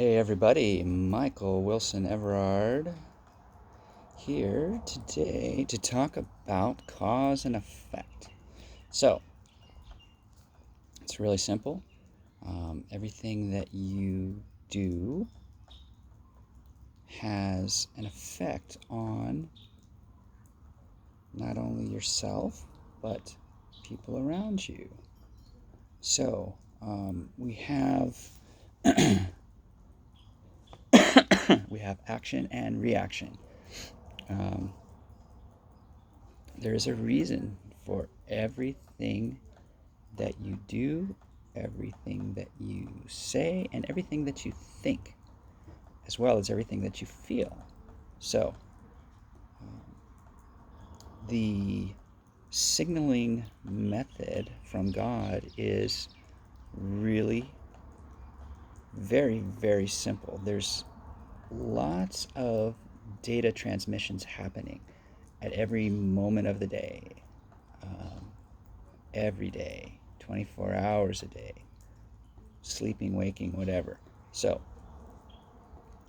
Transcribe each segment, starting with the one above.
Hey everybody, Michael Wilson Everard here today to talk about cause and effect. So, it's really simple. Everything that you do has an effect on not only yourself, but people around you. So, we have we have action and reaction. Um, there is a reason for everything that you do, everything that you say, and everything that you think, as well as everything that you feel. So, um, the signaling method from God is really very, very simple. There's lots of data transmissions happening at every moment of the day, um, every day, 24 hours a day, sleeping, waking, whatever. So,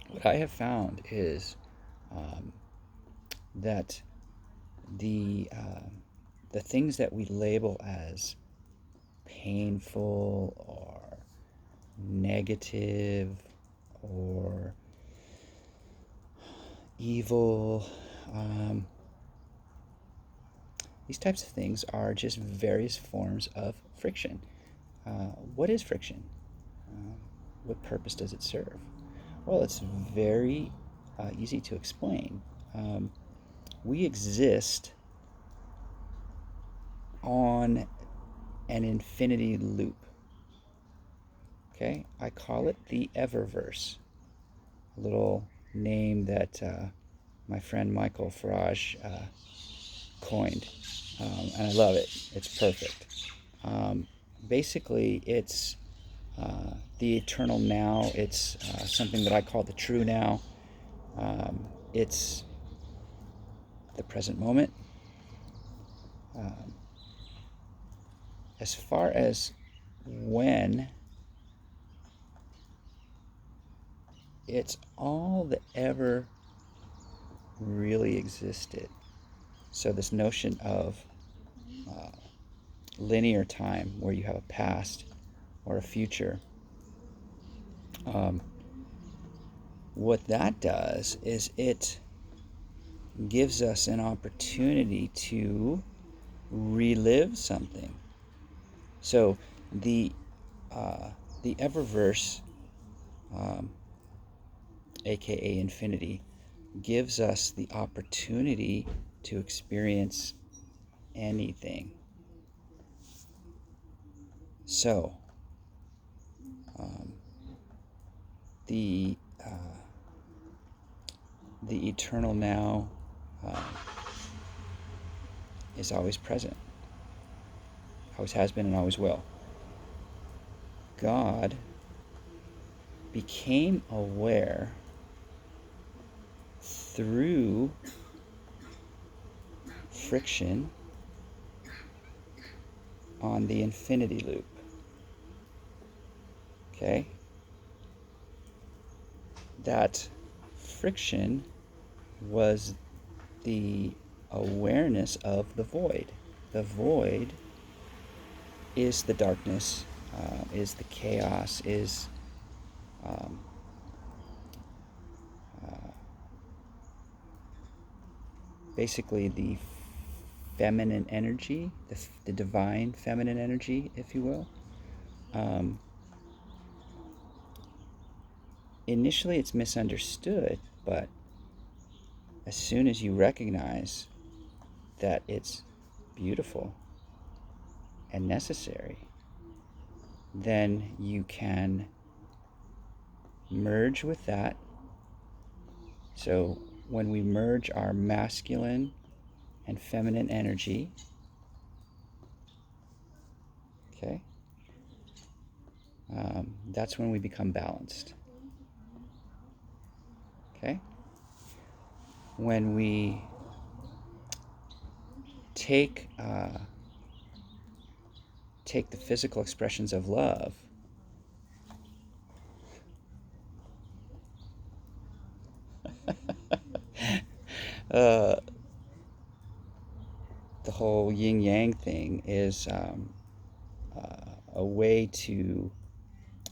what I have found is um, that the things that we label as painful or negative or evil, these types of things are just various forms of friction. What is friction? Uh, what purpose does it serve? Well, it's very easy to explain. We exist on an infinity loop. Okay, I call it the Eververse, a little name that my friend Michael Farage coined, and I love it. It's perfect. Um, Basically, it's the eternal now. It's something that I call the true now. It's the present moment. Um, as far as when, it's all that ever really existed. So this notion of uh, linear time, where you have a past or a future, um, what that does is it gives us an opportunity to relive something. So the uh, the Eververse, um, aka infinity, gives us the opportunity to experience anything. So um, the uh, the eternal now uh, is always present, always has been, and always will. God became aware through friction on the infinity loop. Okay? That friction was the awareness of the void. The void is the darkness, is the chaos, is um, uh, basically the feminine energy, the divine feminine energy, if you will. Um, Initially, it's misunderstood, but as soon as you recognize that it's beautiful and necessary, then you can merge with that. So when we merge our masculine and feminine energy, okay, that's when we become balanced. Okay, when we take take the physical expressions of love uh, the whole yin yang thing is a way to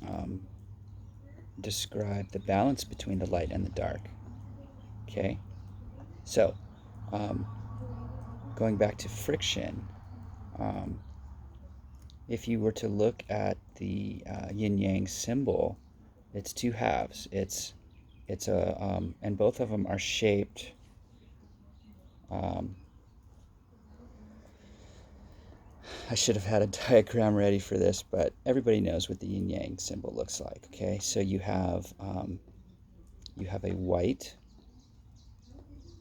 um, describe the balance between the light and the dark. Okay, so um, going back to friction, um, if you were to look at the yin yang symbol, it's two halves. It's a and both of them are shaped. Um, I should have had a diagram ready for this, but everybody knows what the yin yang symbol looks like. Okay, so you have a white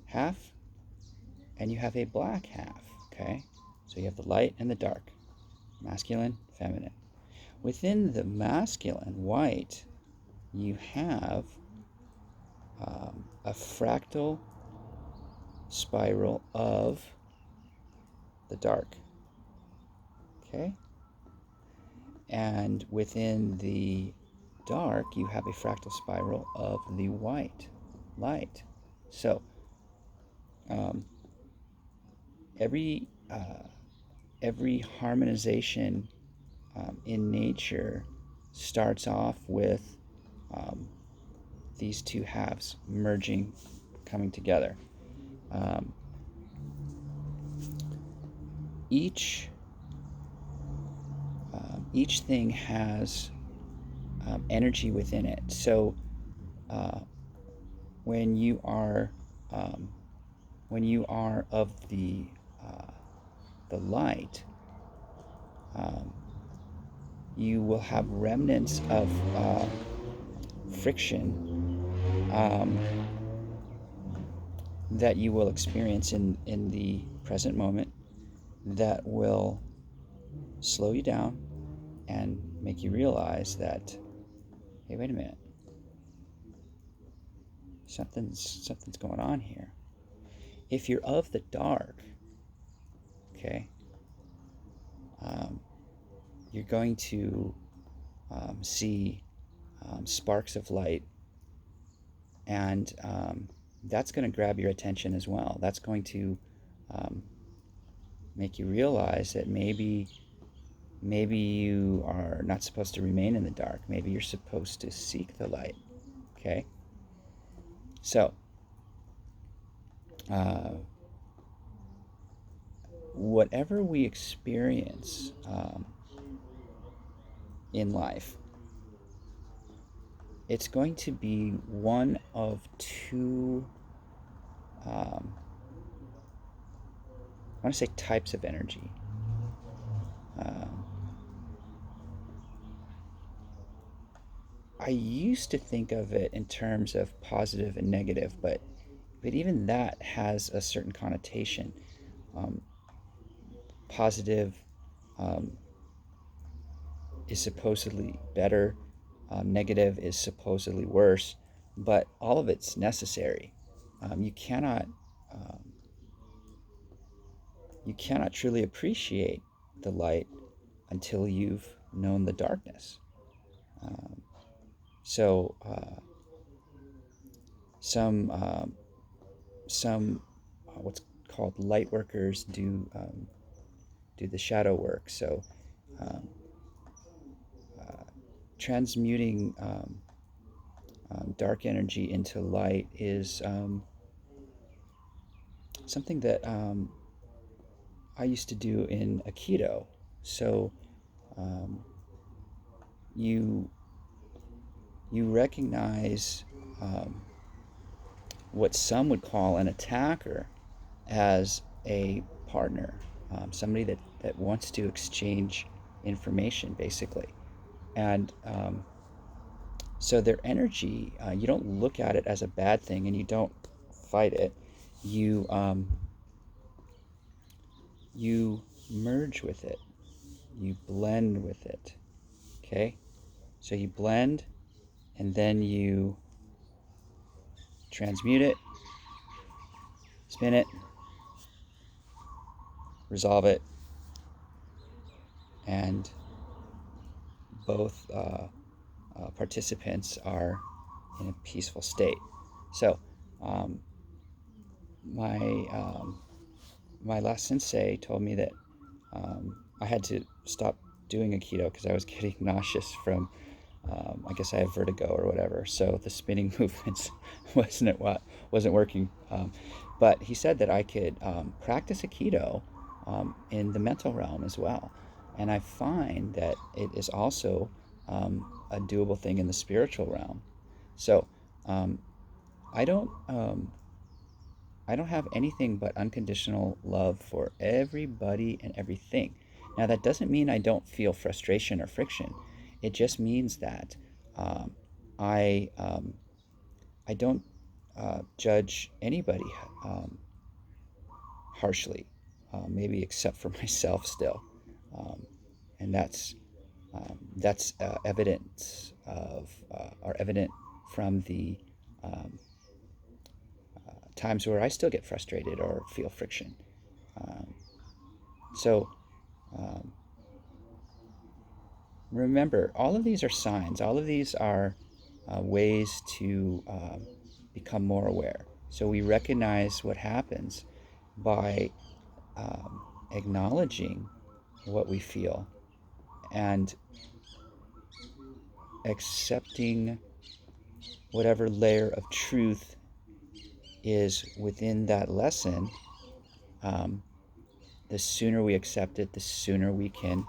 half and you have a black half. Okay, so you have the light and the dark, masculine, feminine. Within the masculine white, you have a fractal spiral of the dark. Okay, and within the dark, you have a fractal spiral of the white light. So um, every every harmonization in nature starts off with um, these two halves merging, coming together. Um, each each thing has energy within it. So uh, when you are um, when you are of the light, um, you will have remnants of friction um, that you will experience in the present moment that will slow you down and make you realize that, hey, wait a minute, something's going on here. If you're of the dark, okay, um, you're going to see sparks of light, and that's going to grab your attention as well. That's going to um, make you realize that maybe you are not supposed to remain in the dark. Maybe you're supposed to seek the light. Okay, so uh, whatever we experience in life, it's going to be one of two, I want to say, types of energy. Um, I used to think of it in terms of positive and negative, but even that has a certain connotation. Um, Positive um, is supposedly better, negative is supposedly worse, but all of it's necessary. You cannot um, you cannot truly appreciate the light until you've known the darkness. Um, so some some what's called light workers do the shadow work. So um, uh, transmuting dark energy into light is something that I used to do in Aikido. So um, you you recognize um, what some would call an attacker as a partner, somebody that wants to exchange information, basically. And so their energy, you don't look at it as a bad thing and you don't fight it. You, you merge with it, you blend with it. Okay? So you blend and then you transmute it, spin it, resolve it, and both participants are in a peaceful state. So, my my last sensei told me that I had to stop doing Aikido because I was getting nauseous from, I guess I have vertigo or whatever. So the spinning movements wasn't working. But he said that I could practice Aikido in the mental realm as well. And I find that it is also a doable thing in the spiritual realm. So um, I don't um, I don't have anything but unconditional love for everybody and everything. Now, that doesn't mean I don't feel frustration or friction. It just means that um, I I don't judge anybody um, harshly, maybe except for myself still, um, and that's evidence of or evident from the um, times where I still get frustrated or feel friction. Um, so um, remember, all of these are signs. All of these are ways to become more aware. So we recognize what happens by acknowledging what we feel and accepting whatever layer of truth is within that lesson. Um, the sooner we accept it, the sooner we can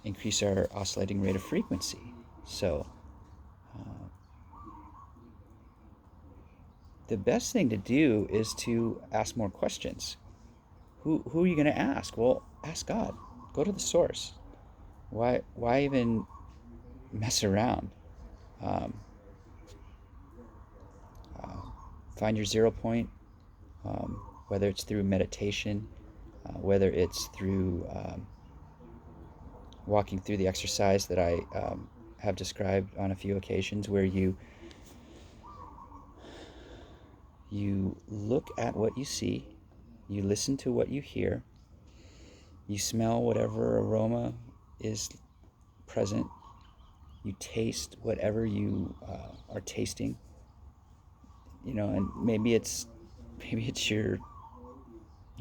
increase our oscillating rate of frequency. So the best thing to do is to ask more questions. Who are you going to ask? Well, ask God. Go to the source. Why even mess around? Um, uh, find your zero point, whether it's through meditation, whether it's through walking through the exercise that I have described on a few occasions, where you look at what you see, you listen to what you hear, you smell whatever aroma is present, you taste whatever you are tasting, and maybe it's your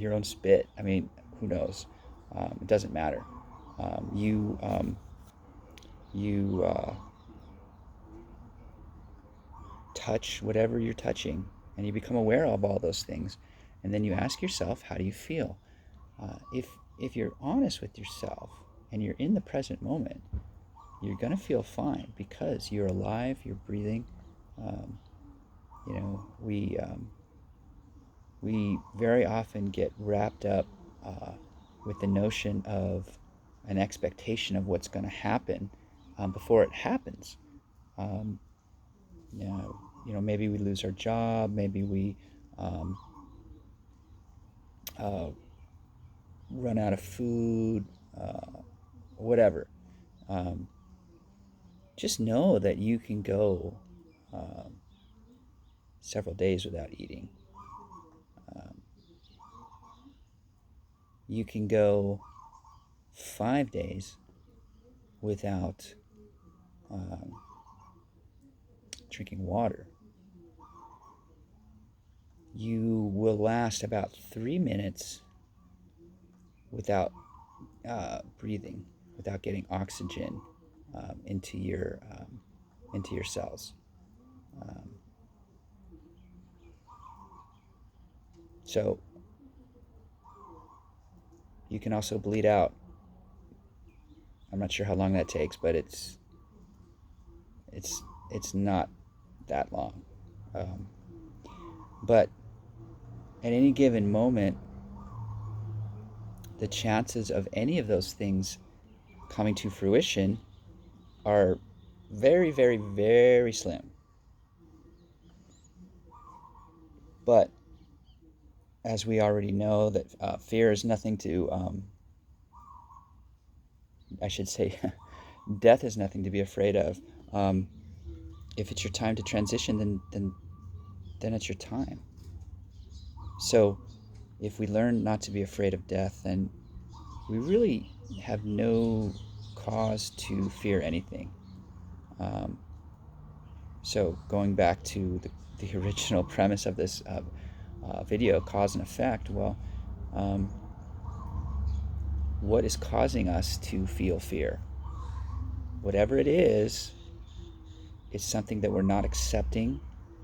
own spit. I mean, who knows? It doesn't matter. You touch whatever you're touching, and you become aware of all those things, and then you ask yourself, how do you feel? If you're honest with yourself and you're in the present moment, you're gonna feel fine because you're alive, you're breathing. Um, we very often get wrapped up with the notion of an expectation of what's going to happen before it happens. Um, maybe we lose our job, maybe we um, uh, run out of food, whatever. Um, just know that you can go um, several days without eating. Um, you can go 5 days without um, drinking water. You will last about 3 minutes without breathing, without getting oxygen into your cells. Um, so you can also bleed out. I'm not sure how long that takes, but it's not that long. Um, but at any given moment, the chances of any of those things coming to fruition are very, very, very slim. But as we already know, that fear is nothing to, I should say, death is nothing to be afraid of. Um, if it's your time to transition, then it's your time. So if we learn not to be afraid of death, then we really have no cause to fear anything. So going back to the original premise of this video, cause and effect. Well, what is causing us to feel fear? Whatever it is, it's something that we're not accepting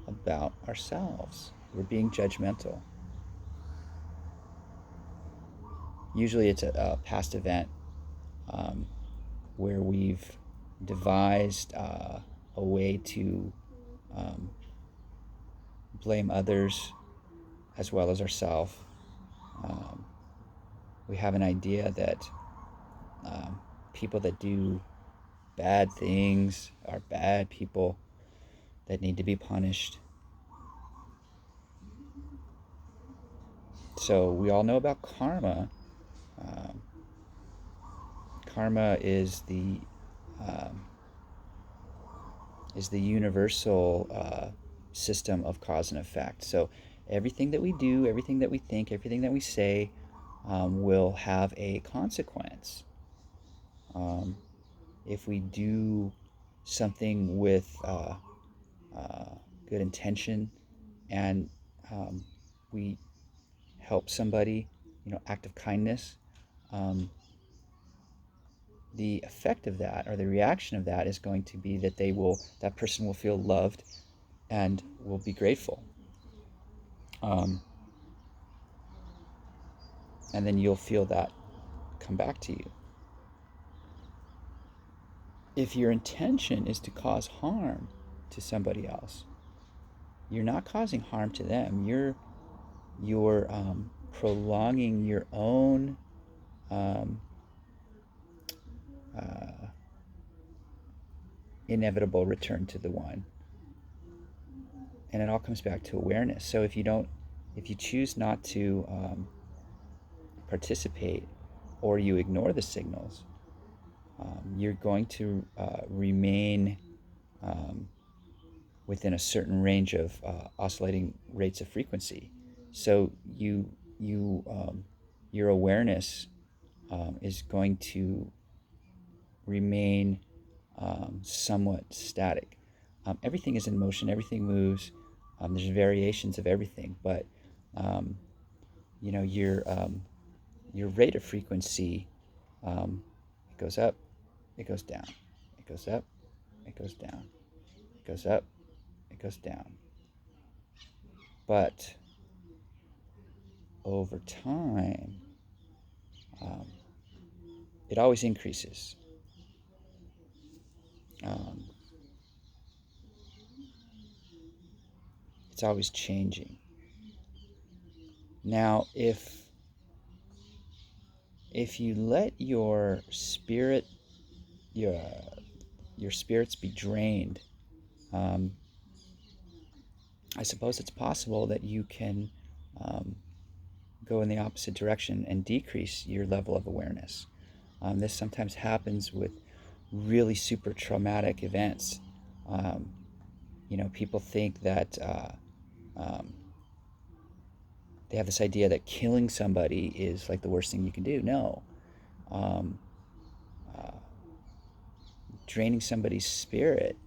about ourselves. We're being judgmental. Usually it's a past event where we've devised a way to blame others as well as ourselves. We have an idea that people that do bad things are bad people that need to be punished. So we all know about karma. Karma is the universal system of cause and effect. So everything that we do, everything that we think, everything that we say will have a consequence. If we do something with good intention and we help somebody, act of kindness, the effect of that or the reaction of that is going to be that that person will feel loved and will be grateful. And then you'll feel that come back to you. If your intention is to cause harm to somebody else, you're not causing harm to them. You're prolonging your own inevitable return to the one. And it all comes back to awareness. So if you choose not to participate, or you ignore the signals, you're going to remain within a certain range of oscillating rates of frequency. So your awareness is going to remain somewhat static. Everything is in motion. Everything moves. There's variations of everything, but your rate of frequency, it goes up, it goes down, it goes up, it goes down, it goes up, it goes down. But over time, it always increases. It's always changing. Now, if you let your spirits be drained, I suppose it's possible that you can go in the opposite direction and decrease your level of awareness. This sometimes happens with really super traumatic events. People think that they have this idea that killing somebody is like the worst thing you can do. No. Draining somebody's spirit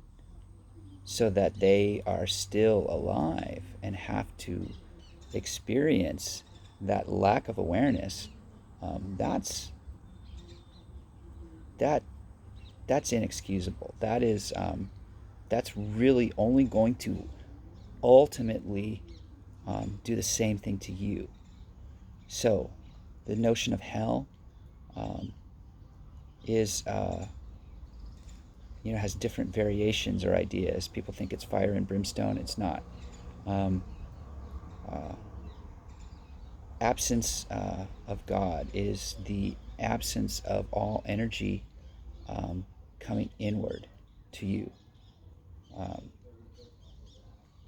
so that they are still alive and have to experience that lack of awareness, that's inexcusable. That's really only going to ultimately do the same thing to you. So the notion of hell is has different variations or ideas. People think it's fire and brimstone. It's not. Absence of God is the absence of all energy coming inward to you.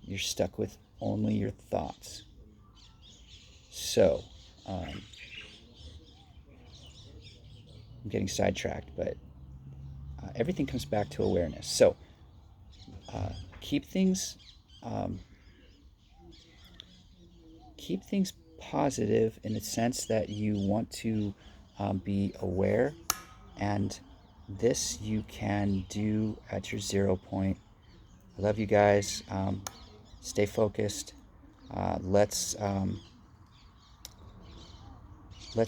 You're stuck with only your thoughts. So, I'm getting sidetracked, but everything comes back to awareness. So, keep things positive in the sense that you want to be aware, and this you can do at your 0 point. I love you guys. Stay focused. Let's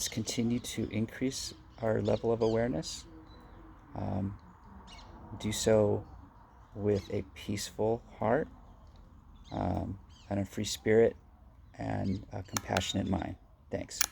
continue to increase our level of awareness. Do so with a peaceful heart, and a free spirit, and a compassionate mind. Thanks.